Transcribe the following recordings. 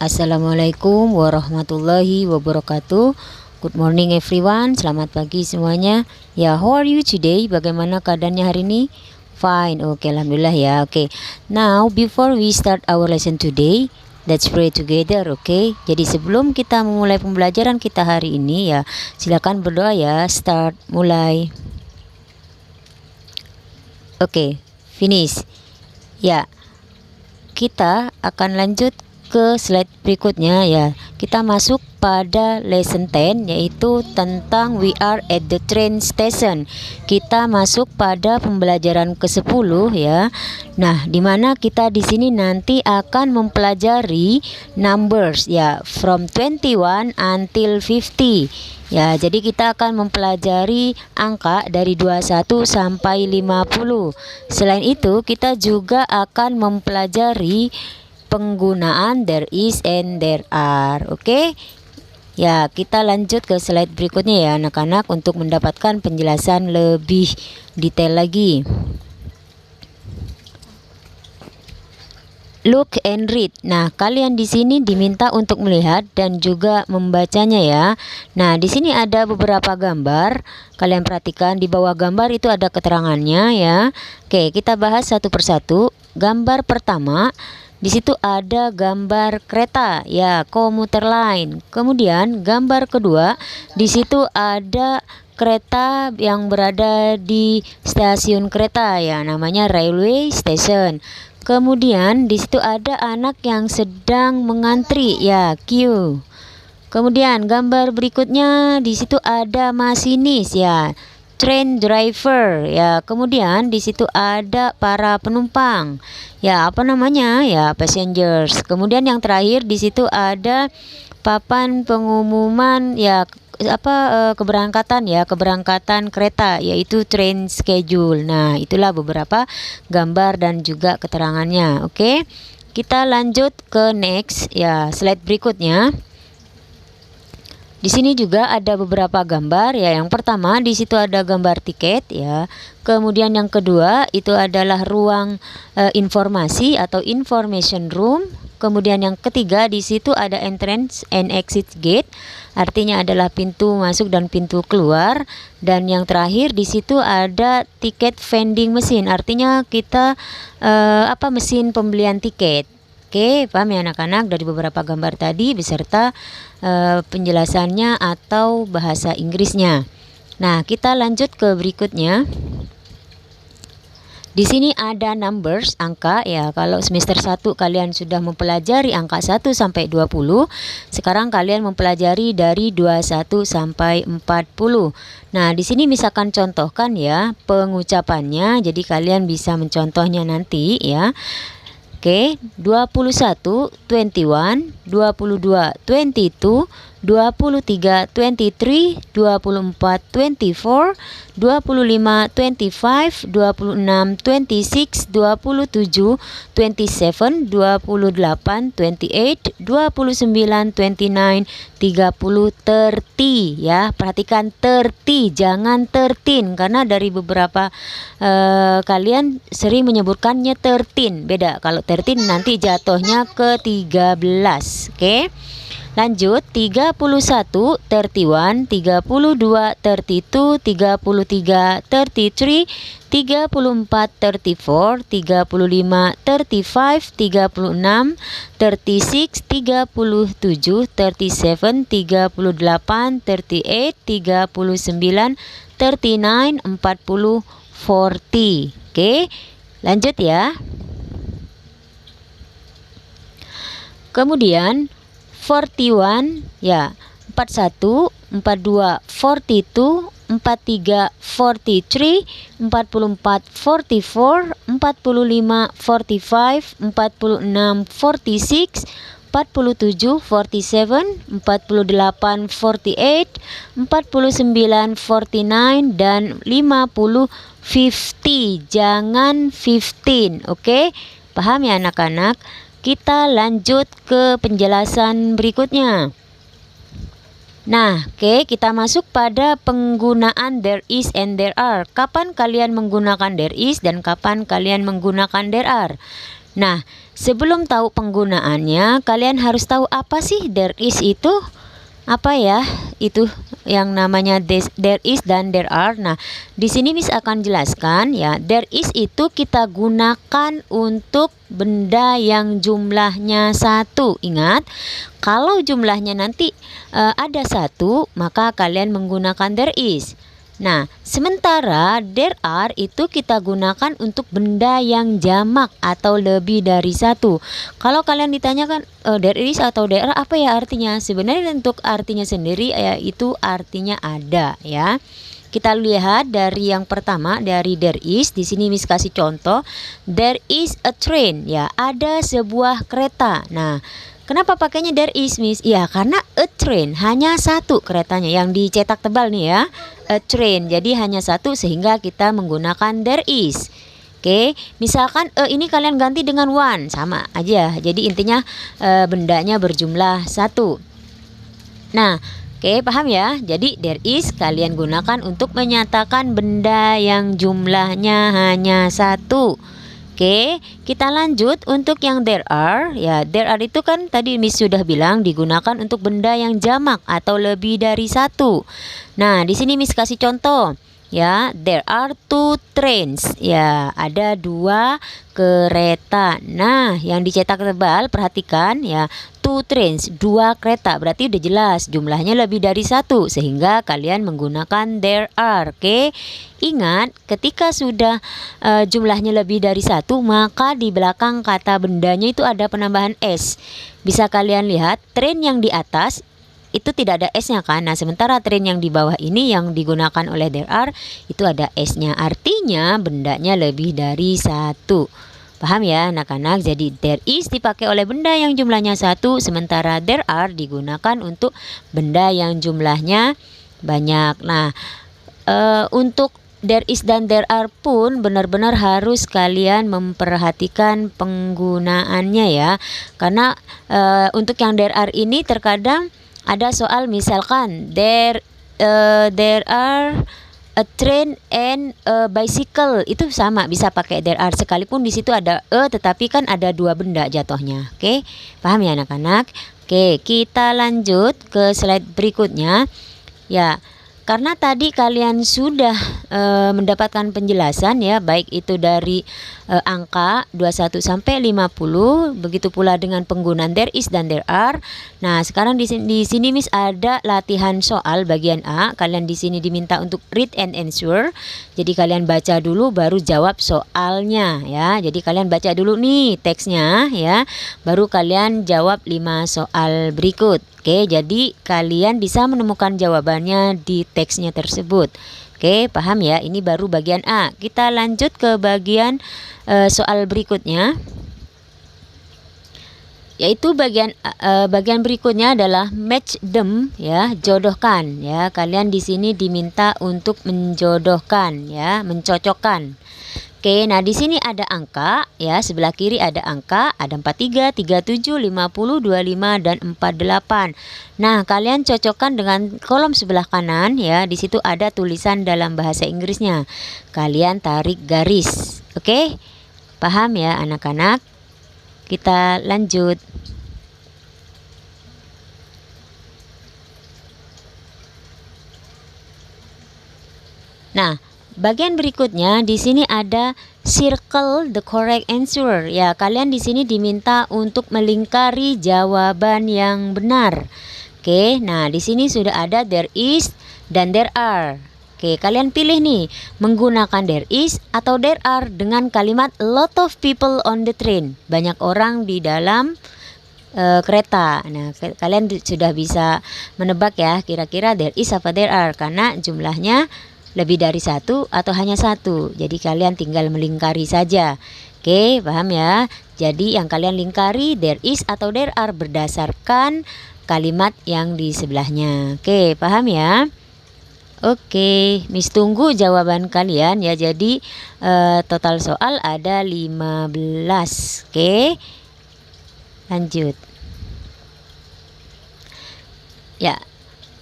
Assalamualaikum warahmatullahi wabarakatuh. Good morning everyone, selamat pagi semuanya. Ya, how are you today? Bagaimana keadaannya hari ini? Fine, oke, alhamdulillah ya. Oke, now before we start our lesson today, let's pray together, oke. Jadi sebelum kita memulai pembelajaran kita hari ini ya, silakan berdoa ya. Start, mulai. Oke, finish. Ya, kita akan lanjut ke slide berikutnya ya. Kita masuk pada lesson 10, yaitu tentang we are at the train station. Kita masuk pada pembelajaran ke-10 ya. Nah, dimana kita di sini nanti akan mempelajari numbers ya, from 21 until 50. Ya, jadi kita akan mempelajari angka dari 21 sampai 50. Selain itu, kita juga akan mempelajari penggunaan there is and there are. Oke. Ya, kita lanjut ke slide berikutnya ya anak-anak untuk mendapatkan penjelasan lebih detail lagi. Look and read. Nah, kalian di sini diminta untuk melihat dan juga membacanya ya. Nah, di sini ada beberapa gambar. Kalian perhatikan di bawah gambar itu ada keterangannya ya. Oke, kita bahas satu persatu. Gambar pertama, di situ ada gambar kereta ya, komuter line. Kemudian gambar kedua, di situ ada kereta yang berada di stasiun kereta ya, namanya railway station. Kemudian di situ ada anak yang sedang mengantri ya, queue. Kemudian gambar berikutnya, di situ ada masinis ya, train driver ya. Kemudian di situ ada para penumpang ya, apa namanya ya, passengers. Kemudian yang terakhir di situ ada papan pengumuman ya, keberangkatan ya, keberangkatan kereta, yaitu train schedule. Nah, itulah beberapa gambar dan juga keterangannya. Oke, kita lanjut ke next ya, slide berikutnya. Di sini juga ada beberapa gambar ya. Yang pertama di situ ada gambar tiket ya. Kemudian yang kedua itu adalah ruang informasi atau information room. Kemudian yang ketiga di situ ada entrance and exit gate. Artinya adalah pintu masuk dan pintu keluar. Dan yang terakhir di situ ada tiket vending machine. Artinya kita mesin pembelian tiket. Oke, paham ya anak-anak dari beberapa gambar tadi beserta penjelasannya atau bahasa Inggrisnya. Nah, kita lanjut ke berikutnya. Di sini ada numbers, angka ya. Kalau semester 1 kalian sudah mempelajari angka 1 sampai 20, sekarang kalian mempelajari dari 21 sampai 40. Nah, di sini misalkan contohkan ya pengucapannya, jadi kalian bisa mencontohnya nanti ya. Oke, 21, 21, 22, 22, 23, 23, 24, 24, 25, 25, 26, 26, 27, 27, 28, 28, 29, 29, 30, 30 ya. Perhatikan 30, jangan 13 karena dari beberapa kalian sering menyebutkannya 13. Beda, kalau 13 nanti jatuhnya ke 13. Oke. Lanjut, 31, 31, 32, 32, 33, 33, 34, 34, 35, 35, 36, 36, 37, 37, 38, 38, 39, 39, 40, 40. Oke, lanjut ya. Kemudian 41 ya, 41, 42, 42, 43, 43, 44, 44, 45, 45, 46, 46, 47, 47, 48, 48, 49, 49 dan 50, 50. Jangan 15. Oke? Paham ya anak-anak? Kita lanjut ke penjelasan berikutnya. Nah, oke, kita masuk pada penggunaan there is and there are. Kapan kalian menggunakan there is dan kapan kalian menggunakan there are? Nah, sebelum tahu penggunaannya, kalian harus tahu apa sih there is itu? Apa ya? Itu yang namanya there is dan there are. Nah, di sini Miss akan jelaskan ya, there is itu kita gunakan untuk benda yang jumlahnya satu. Ingat, kalau jumlahnya nanti ada satu, maka kalian menggunakan there is. Nah, sementara there are itu kita gunakan untuk benda yang jamak atau lebih dari satu. Kalau kalian ditanyakan there is atau there are apa ya artinya? Sebenarnya untuk artinya sendiri itu artinya ada ya. Kita lihat dari yang pertama dari there is. Di sini Miss kasih contoh. There is a train ya, ada sebuah kereta. Nah, kenapa pakainya there is, Miss? Ya, karena a train hanya satu keretanya yang dicetak tebal nih ya. A train. Jadi hanya satu sehingga kita menggunakan there is. Oke, misalkan ini kalian ganti dengan one, sama aja. Jadi intinya bendanya berjumlah satu. Nah, oke, paham ya? Jadi there is kalian gunakan untuk menyatakan benda yang jumlahnya hanya satu. Oke, kita lanjut untuk yang there are. Ya, there are itu kan tadi Miss sudah bilang digunakan untuk benda yang jamak atau lebih dari satu. Nah, di sini Miss kasih contoh. Ya, there are two trains. Ya, ada dua kereta. Nah, yang dicetak tebal, perhatikan ya, two trains, dua kereta. Berarti udah jelas jumlahnya lebih dari satu, sehingga kalian menggunakan there are. Oke, ingat ketika sudah jumlahnya lebih dari satu, maka di belakang kata bendanya itu ada penambahan s. Bisa kalian lihat train yang di atas itu tidak ada S-nya kan. Nah, sementara train yang di bawah ini yang digunakan oleh there are itu ada S-nya. Artinya bendanya lebih dari satu. Paham ya anak-anak? Jadi there is dipakai oleh benda yang jumlahnya satu, sementara there are digunakan untuk benda yang jumlahnya banyak. Nah, untuk there is dan there are pun benar-benar harus kalian memperhatikan penggunaannya ya. Karena untuk yang there are ini terkadang ada soal misalkan there are a train and a bicycle, itu sama bisa pakai there are sekalipun di situ ada tetapi kan ada dua benda jatuhnya. Oke, paham ya anak-anak? Oke, kita lanjut ke slide berikutnya. Ya, karena tadi kalian sudah mendapatkan penjelasan ya, baik itu dari angka 21 sampai 50, begitu pula dengan penggunaan there is dan there are. Nah, sekarang di sini Miss ada latihan soal bagian A. Kalian di sini diminta untuk read and answer. Jadi kalian baca dulu baru jawab soalnya ya. Jadi kalian baca dulu nih teksnya ya, baru kalian jawab 5 soal berikut. Oke, jadi kalian bisa menemukan jawabannya di teksnya tersebut. Oke, paham ya? Ini baru bagian A. Kita lanjut ke bagian soal berikutnya. Yaitu bagian berikutnya adalah match them ya, jodohkan ya. Kalian di sini diminta untuk menjodohkan ya, mencocokkan. Oke, nah di sini ada angka ya, sebelah kiri ada angka, ada 43, 37, 50, 25 dan 48. Nah, kalian cocokkan dengan kolom sebelah kanan ya, di situ ada tulisan dalam bahasa Inggrisnya. Kalian tarik garis. Oke? Paham ya anak-anak? Kita lanjut. Nah, bagian berikutnya di sini ada circle the correct answer. Ya, kalian di sini diminta untuk melingkari jawaban yang benar. Oke, nah di sini sudah ada there is dan there are. Oke, kalian pilih nih menggunakan there is atau there are dengan kalimat a lot of people on the train. Banyak orang di dalam kereta. Nah, kalian sudah bisa menebak ya kira-kira there is apa there are, karena jumlahnya lebih dari satu atau hanya satu. Jadi kalian tinggal melingkari saja. Oke, paham ya? Jadi yang kalian lingkari there is atau there are berdasarkan kalimat yang di sebelahnya. Oke, paham ya? Oke, Miss tunggu jawaban kalian ya. Jadi total soal ada 15. Oke, lanjut. Ya,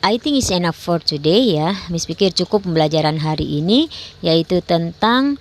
I think it's enough for today ya. Miss pikir cukup pembelajaran hari ini, yaitu tentang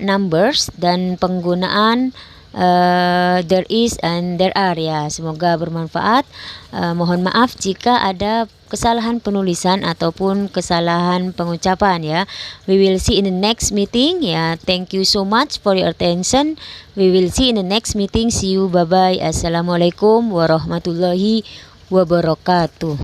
numbers dan penggunaan there is and there are ya. Semoga bermanfaat. Mohon maaf jika ada kesalahan penulisan ataupun kesalahan pengucapan ya. We will see in the next meeting ya. Thank you so much for your attention. We will see in the next meeting. See you, bye bye. Assalamualaikum warahmatullahi wabarakatuh.